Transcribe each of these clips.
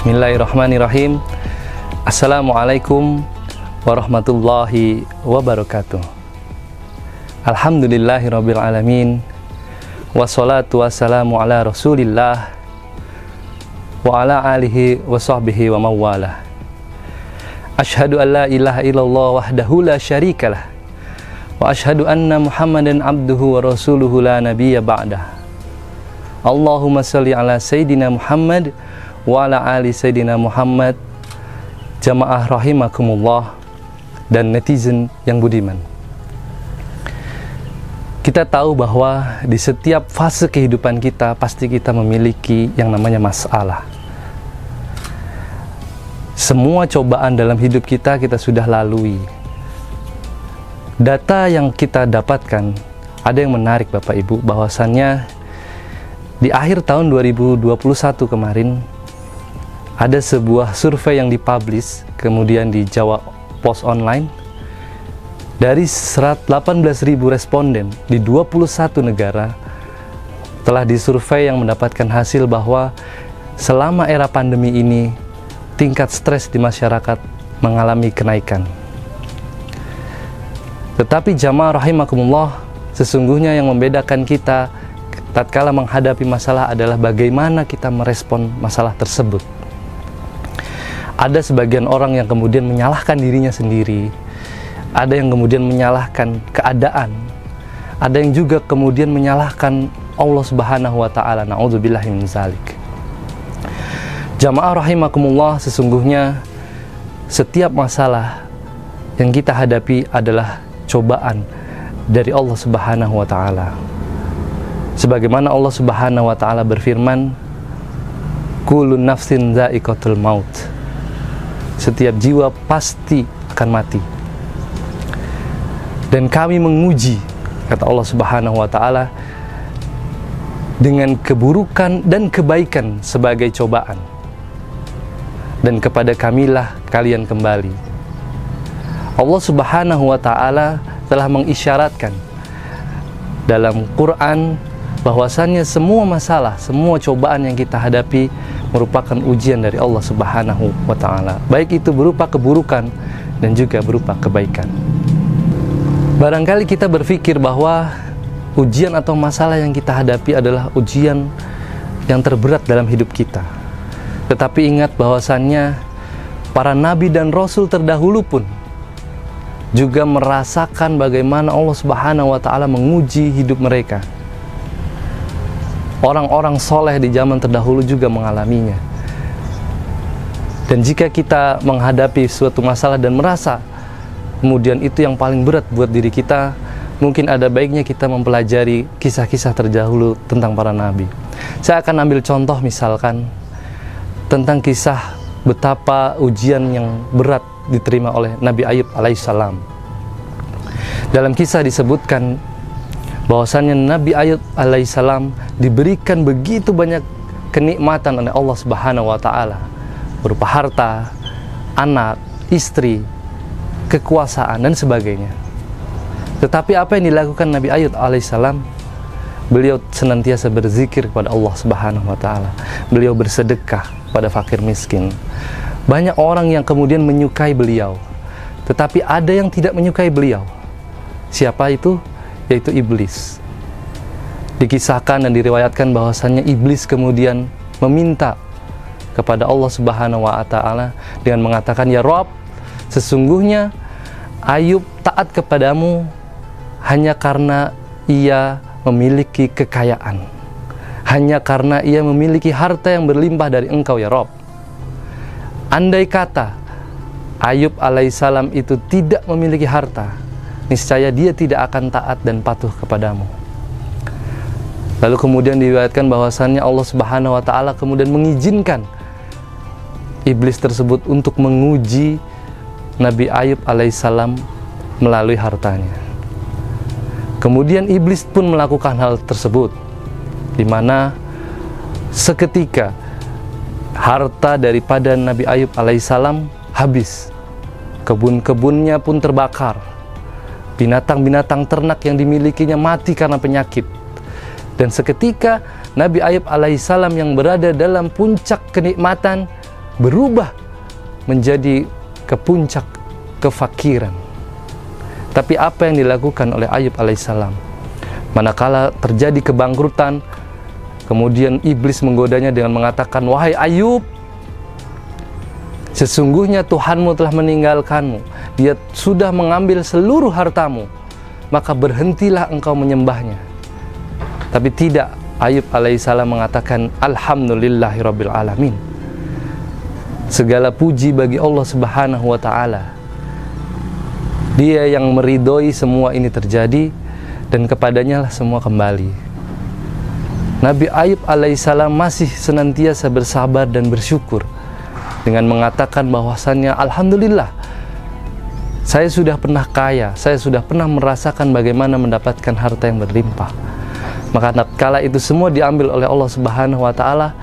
Bismillahirrahmanirrahim. Assalamualaikum warahmatullahi wabarakatuh. Alhamdulillahirabbil alamin. Wassalatu wassalamu ala Rasulillah wa ala alihi wa sahbihi wa mawalah. Asyhadu an la ilaha illallah wahdahu la syarikalah wa asyhadu anna Muhammadan abduhu wa rasuluhu la nabiyya ba'dah. Allahumma shalli ala Sayyidina Muhammad wa ala ali Sayyidina Muhammad. Jamaah rahimakumullah dan netizen yang budiman. Kita tahu bahwa di setiap fase kehidupan kita pasti kita memiliki yang namanya masalah. Semua cobaan dalam hidup kita sudah lalui. Data yang kita dapatkan ada yang menarik Bapak Ibu, bahwasannya di akhir tahun 2021 kemarin ada sebuah survei yang dipublish kemudian di Jawa Pos Online. Dari 18.000 responden di 21 negara telah disurvei yang mendapatkan hasil bahwa selama era pandemi ini tingkat stres di masyarakat mengalami kenaikan. Tetapi jamaah rahimakumullah, sesungguhnya yang membedakan kita tatkala menghadapi masalah adalah bagaimana kita merespon masalah tersebut. Ada sebagian orang yang kemudian menyalahkan dirinya sendiri, ada yang kemudian menyalahkan keadaan, ada yang juga kemudian menyalahkan Allah Subhanahu wa Ta'ala. Na'udzubillahi min zalik. Jamaah rahimakumullah, sesungguhnya setiap masalah yang kita hadapi adalah cobaan dari Allah Subhanahu wa Ta'ala. Sebagaimana Allah Subhanahu wa Ta'ala berfirman, kullu nafsin dha'iqatul maut. Setiap jiwa pasti akan mati. Dan kami menguji, kata Allah Subhanahu wa Ta'ala, dengan keburukan dan kebaikan sebagai cobaan. Dan kepada kamilah kalian kembali. Allah Subhanahu wa Ta'ala telah mengisyaratkan dalam Quran bahwasannya semua masalah, semua cobaan yang kita hadapi merupakan ujian dari Allah Subhanahu wa Ta'ala, baik itu berupa keburukan dan juga berupa kebaikan. Barangkali kita berpikir bahwa ujian atau masalah yang kita hadapi adalah ujian yang terberat dalam hidup kita. Tetapi ingat bahwasannya para nabi dan rasul terdahulu pun juga merasakan bagaimana Allah Subhanahu wa Ta'ala menguji hidup mereka. Orang-orang soleh di zaman terdahulu juga mengalaminya. Dan jika kita menghadapi suatu masalah dan merasa kemudian itu yang paling berat buat diri kita, mungkin ada baiknya kita mempelajari kisah-kisah terdahulu tentang para nabi. Saya akan ambil contoh misalkan tentang kisah betapa ujian yang berat diterima oleh Nabi Ayub alaihissalam. Dalam kisah disebutkan bahwasannya Nabi Ayub alaihissalam diberikan begitu banyak kenikmatan oleh Allah Subhanahu wa Ta'ala, berupa harta, anak, istri, kekuasaan dan sebagainya. Tetapi apa yang dilakukan Nabi Ayub alaihissalam? Beliau senantiasa berzikir kepada Allah Subhanahu wa Ta'ala. Beliau bersedekah pada fakir miskin. Banyak orang yang kemudian menyukai beliau, tetapi ada yang tidak menyukai beliau. Siapa itu? Yaitu iblis. Dikisahkan dan diriwayatkan bahwasannya iblis kemudian meminta kepada Allah Subhanahu wa Ta'ala dengan mengatakan, ya Rabb, sesungguhnya Ayub taat kepadamu hanya karena ia memiliki kekayaan, hanya karena ia memiliki harta yang berlimpah dari engkau ya Rabb. Andai kata Ayub alaihissalam itu tidak memiliki harta, niscaya dia tidak akan taat dan patuh kepadamu. Lalu kemudian diriwayatkan bahwasannya Allah Subhanahu wa Ta'ala kemudian mengizinkan iblis tersebut untuk menguji Nabi Ayub alaihissalam melalui hartanya. Kemudian iblis pun melakukan hal tersebut, di mana seketika harta daripada Nabi Ayub alaihissalam habis, kebun-kebunnya pun terbakar, binatang-binatang ternak yang dimilikinya mati karena penyakit. Dan seketika Nabi Ayub alaihissalam yang berada dalam puncak kenikmatan berubah menjadi ke puncak kefakiran. Tapi apa yang dilakukan oleh Ayub alaihissalam? Manakala terjadi kebangkrutan, kemudian iblis menggodanya dengan mengatakan, "Wahai Ayub, sesungguhnya Tuhanmu telah meninggalkanmu. Dia sudah mengambil seluruh hartamu. Maka berhentilah engkau menyembahnya." Tapi tidak, Ayub alaihissalam mengatakan, "Alhamdulillahirabbil alamin." Segala puji bagi Allah Subhanahu wa taala. Dia yang meridhoi semua ini terjadi, dan kepadanya lah semua kembali. Nabi Ayub alaihissalam masih senantiasa bersabar dan bersyukur dengan mengatakan bahwasannya, "Alhamdulillah, saya sudah pernah kaya, saya sudah pernah merasakan bagaimana mendapatkan harta yang berlimpah." Maka tatkala itu semua diambil oleh Allah Subhanahu wa taala,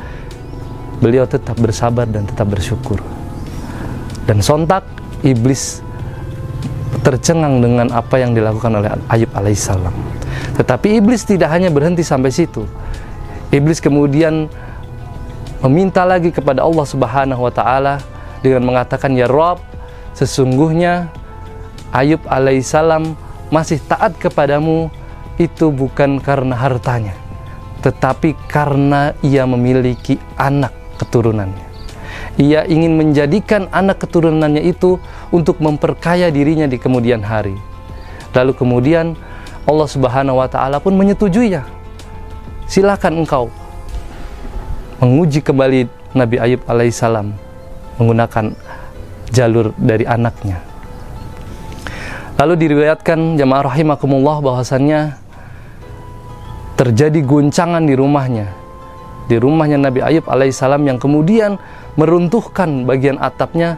beliau tetap bersabar dan tetap bersyukur. Dan sontak iblis tercengang dengan apa yang dilakukan oleh Ayub alaihissalam. Tetapi iblis tidak hanya berhenti sampai situ. Iblis kemudian meminta lagi kepada Allah Subhanahu wa taala dengan mengatakan, "Ya Rabb, sesungguhnya Ayub alaihissalam masih taat kepadamu itu bukan karena hartanya, tetapi karena ia memiliki anak keturunannya. Ia ingin menjadikan anak keturunannya itu untuk memperkaya dirinya di kemudian hari." Lalu kemudian Allah Subhanahu wa taala pun menyetujuinya. Silakan engkau menguji kembali Nabi Ayub alaihissalam menggunakan jalur dari anaknya. Lalu diriwayatkan jamaah rahimakumullah bahwasannya terjadi goncangan di rumahnya Nabi Ayub alaihissalam, yang kemudian meruntuhkan bagian atapnya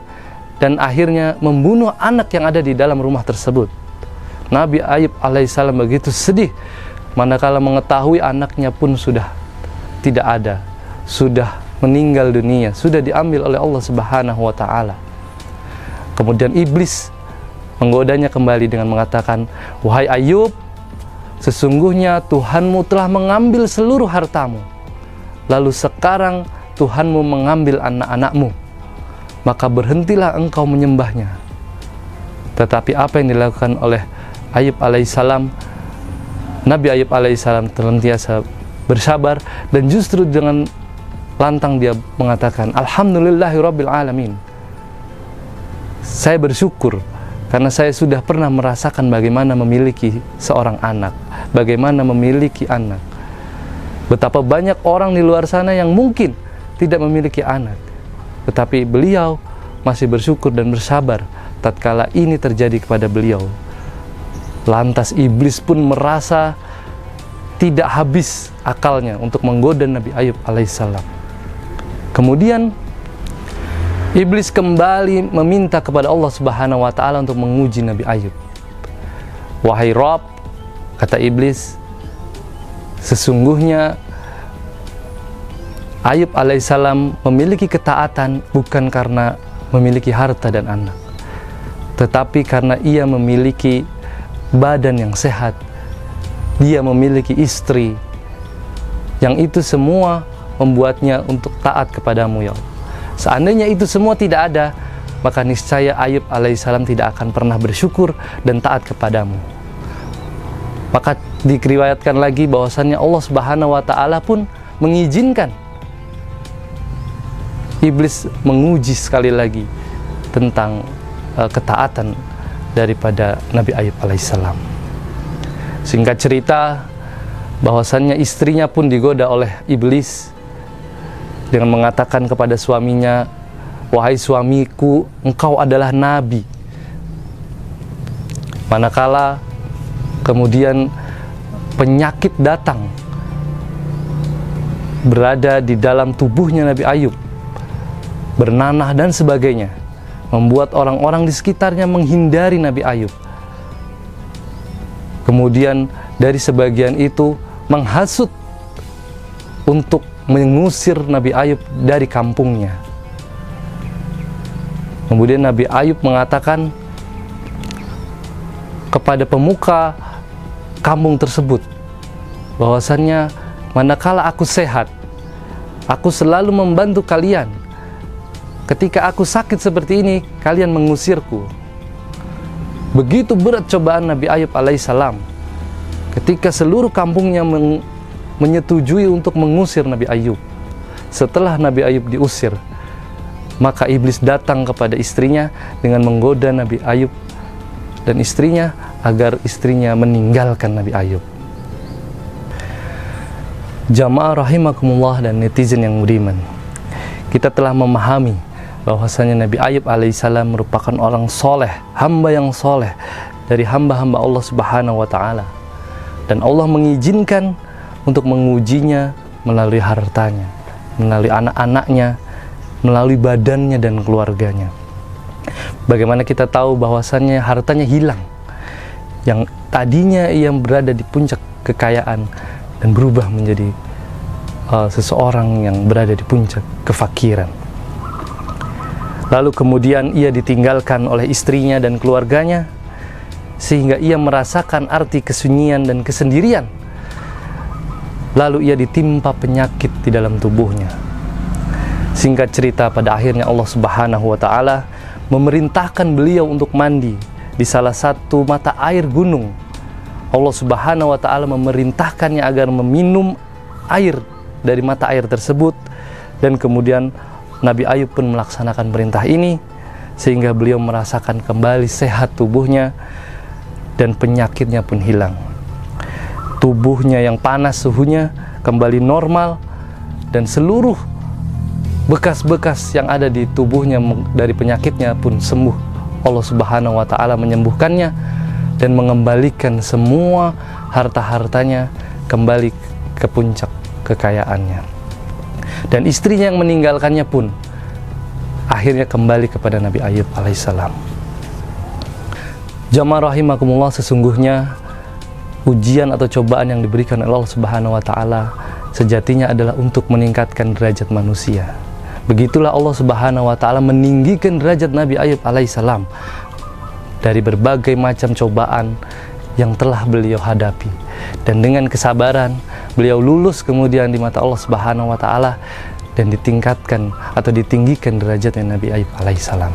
dan akhirnya membunuh anak yang ada di dalam rumah tersebut. Nabi Ayub alaihissalam begitu sedih manakala mengetahui anaknya pun sudah tidak ada, sudah meninggal dunia, sudah diambil oleh Allah Subhanahu wa taala. Kemudian iblis menggodanya kembali dengan mengatakan, "Wahai Ayub, sesungguhnya Tuhanmu telah mengambil seluruh hartamu. Lalu sekarang Tuhanmu mengambil anak-anakmu. Maka berhentilah engkau menyembahnya." Tetapi apa yang dilakukan oleh Ayub alaihissalam? Nabi Ayub alaihissalam senantiasa bersabar, dan justru dengan lantang dia mengatakan, "Alhamdulillahirabbil alamin." Saya bersyukur karena saya sudah pernah merasakan bagaimana memiliki seorang anak, bagaimana memiliki anak. Betapa banyak orang di luar sana yang mungkin tidak memiliki anak, tetapi beliau masih bersyukur dan bersabar tatkala ini terjadi kepada beliau. Lantas iblis pun merasa tidak habis akalnya untuk menggoda Nabi Ayub alaihissalam. Kemudian iblis kembali meminta kepada Allah Subhanahu wa taala untuk menguji Nabi Ayub. "Wahai Rabb," kata iblis, "sesungguhnya Ayub alaihissalam memiliki ketaatan bukan karena memiliki harta dan anak, tetapi karena ia memiliki badan yang sehat, dia memiliki istri, yang itu semua membuatnya untuk taat kepadamu ya Allah. Seandainya itu semua tidak ada, maka niscaya Ayub alaihissalam tidak akan pernah bersyukur dan taat kepadamu." Maka diriwayatkan lagi bahwasannya Allah Subhanahu wa taala pun mengizinkan iblis menguji sekali lagi tentang ketaatan daripada Nabi Ayub alaihissalam. Singkat cerita, bahwasannya istrinya pun digoda oleh iblis dengan mengatakan kepada suaminya, "Wahai suamiku, engkau adalah nabi." Manakala kemudian penyakit datang berada di dalam tubuhnya Nabi Ayub, bernanah dan sebagainya, membuat orang-orang di sekitarnya menghindari Nabi Ayub. Kemudian dari sebagian itu menghasut untuk mengusir Nabi Ayub dari kampungnya. Kemudian Nabi Ayub mengatakan kepada pemuka kampung tersebut bahwasannya, manakala aku sehat, aku selalu membantu kalian. ketika aku sakit seperti ini, kalian mengusirku. Begitu berat cobaan Nabi Ayub alaihissalam ketika seluruh kampungnya menyetujui untuk mengusir Nabi Ayub. Setelah Nabi Ayub diusir, maka iblis datang kepada istrinya dengan menggoda Nabi Ayub dan istrinya agar istrinya meninggalkan Nabi Ayub. Jamaah rahimakumullah dan netizen yang budiman, kita telah memahami bahwasanya Nabi Ayub alaihissalam merupakan orang soleh, hamba yang soleh dari hamba-hamba Allah Subhanahu wa Ta'ala, dan Allah mengizinkan untuk mengujinya melalui hartanya, melalui anak-anaknya, melalui badannya dan keluarganya. Bagaimana kita tahu bahwasannya hartanya hilang, yang tadinya ia berada di puncak kekayaan dan berubah menjadi seseorang yang berada di puncak kefakiran. Lalu kemudian ia ditinggalkan oleh istrinya dan keluarganya, sehingga ia merasakan arti kesunyian dan kesendirian. Lalu ia ditimpa penyakit di dalam tubuhnya. Singkat cerita, pada akhirnya Allah Subhanahu wa Ta'ala memerintahkan beliau untuk mandi di salah satu mata air gunung. Allah Subhanahu wa Ta'ala memerintahkannya agar meminum air dari mata air tersebut, dan kemudian Nabi Ayub pun melaksanakan perintah ini sehingga beliau merasakan kembali sehat tubuhnya dan penyakitnya pun hilang. Tubuhnya yang panas suhunya kembali normal, dan seluruh bekas-bekas yang ada di tubuhnya dari penyakitnya pun sembuh. Allah Subhanahu wa Ta'ala menyembuhkannya dan mengembalikan semua harta-hartanya kembali ke puncak kekayaannya. Dan istrinya yang meninggalkannya pun akhirnya kembali kepada Nabi Ayub alaihissalam. Jamaah rahimakumullah, sesungguhnya ujian atau cobaan yang diberikan oleh Allah Subhanahu wa Ta'ala sejatinya adalah untuk meningkatkan derajat manusia. Begitulah Allah Subhanahu wa Ta'ala meninggikan derajat Nabi Ayub alaihissalam dari berbagai macam cobaan yang telah beliau hadapi, dan dengan kesabaran beliau lulus kemudian di mata Allah Subhanahu wa Ta'ala dan ditingkatkan atau ditinggikan derajatnya Nabi Ayub alaihissalam.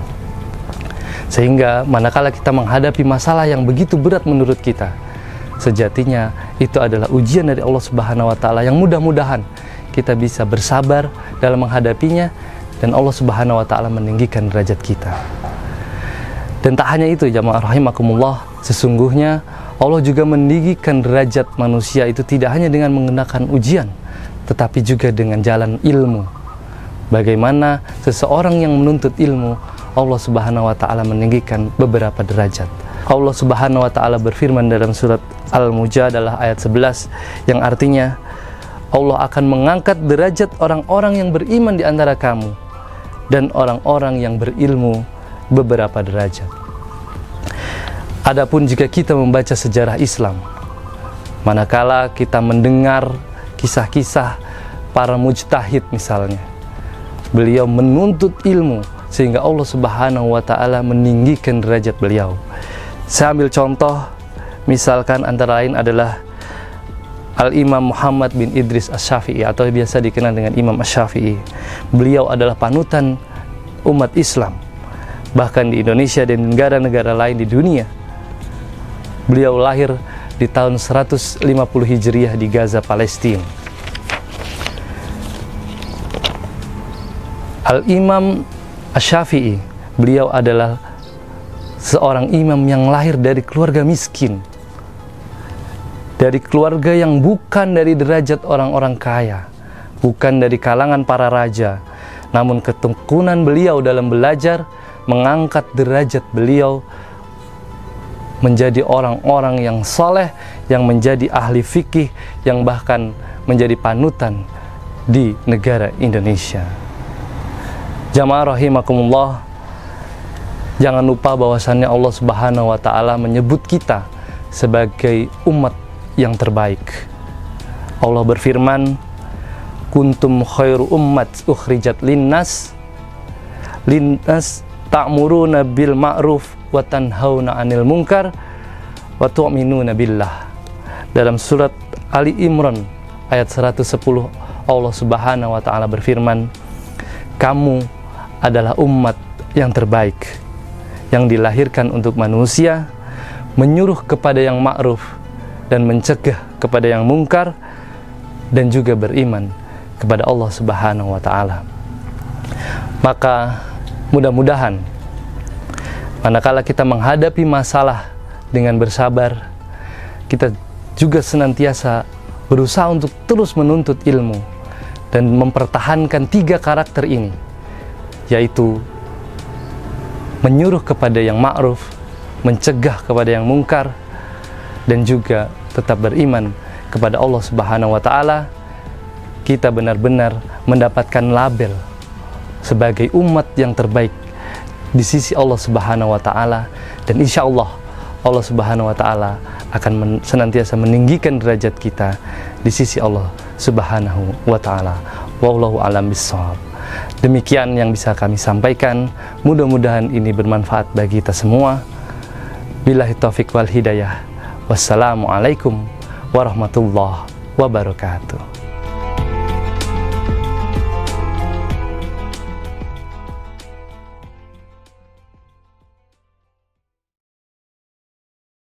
Sehingga manakala kita menghadapi masalah yang begitu berat menurut kita, sejatinya itu adalah ujian dari Allah Subhanahu wa Ta'ala yang mudah-mudahan kita bisa bersabar dalam menghadapinya, dan Allah Subhanahu wa Ta'ala meninggikan derajat kita. Dan tak hanya itu, jamaah rahimakumullah, sesungguhnya Allah juga meninggikan derajat manusia itu tidak hanya dengan menggunakan ujian, tetapi juga dengan jalan ilmu. Bagaimana seseorang yang menuntut ilmu, Allah Subhanahu wa Ta'ala meninggikan beberapa derajat. Allah Subhanahu wa Ta'ala berfirman dalam surat Al-Mujadalah ayat 11, yang artinya Allah akan mengangkat derajat orang-orang yang beriman di antara kamu dan orang-orang yang berilmu beberapa derajat. Adapun jika kita membaca sejarah Islam, manakala kita mendengar kisah-kisah para mujtahid misalnya, beliau menuntut ilmu sehingga Allah Subhanahu wa Ta'ala meninggikan derajat beliau. Saya ambil contoh, misalkan antara lain adalah Al-Imam Muhammad bin Idris Asy-Syafi'i atau biasa dikenal dengan Imam Asy-Syafi'i. Beliau adalah panutan umat Islam, bahkan di Indonesia dan negara-negara lain di dunia. Beliau lahir di tahun 150 Hijriah di Gaza, Palestina. Al-Imam Asy-Syafi'i, beliau adalah seorang imam yang lahir dari keluarga miskin, dari keluarga yang bukan dari derajat orang-orang kaya, bukan dari kalangan para raja, namun ketekunan beliau dalam belajar mengangkat derajat beliau menjadi orang-orang yang soleh, yang menjadi ahli fikih, yang bahkan menjadi panutan di negara Indonesia. Jamaah rahimakumullah, jangan lupa bahwasannya Allah Subhanahu wa Ta'ala menyebut kita sebagai umat yang terbaik. Allah berfirman, kuntum khairu ummat ukhrijat linnas ta'muruna bil ma'ruf wa tanhauna 'anil munkar wa tu'minuna billah. Dalam surat Ali Imran ayat 110, Allah Subhanahu wa Ta'ala berfirman, kamu adalah umat yang terbaik, yang dilahirkan untuk manusia, menyuruh kepada yang ma'ruf dan mencegah kepada yang mungkar, dan juga beriman kepada Allah Subhanahu wa Ta'ala. Maka mudah-mudahan manakala kita menghadapi masalah dengan bersabar, kita juga senantiasa berusaha untuk terus menuntut ilmu dan mempertahankan 3 karakter ini, yaitu menyuruh kepada yang ma'ruf, mencegah kepada yang mungkar, dan juga tetap beriman kepada Allah Subhanahu wa Ta'ala. Kita benar-benar mendapatkan label sebagai umat yang terbaik di sisi Allah Subhanahu wa Ta'ala, dan insya Allah Allah Subhanahu wa Ta'ala akan senantiasa meninggikan derajat kita di sisi Allah Subhanahu wa Ta'ala. Wallahu a'lam bishawab. Demikian yang bisa kami sampaikan, mudah-mudahan ini bermanfaat bagi kita semua. Billahi taufiq wal hidayah. Wassalamualaikum warahmatullahi wabarakatuh.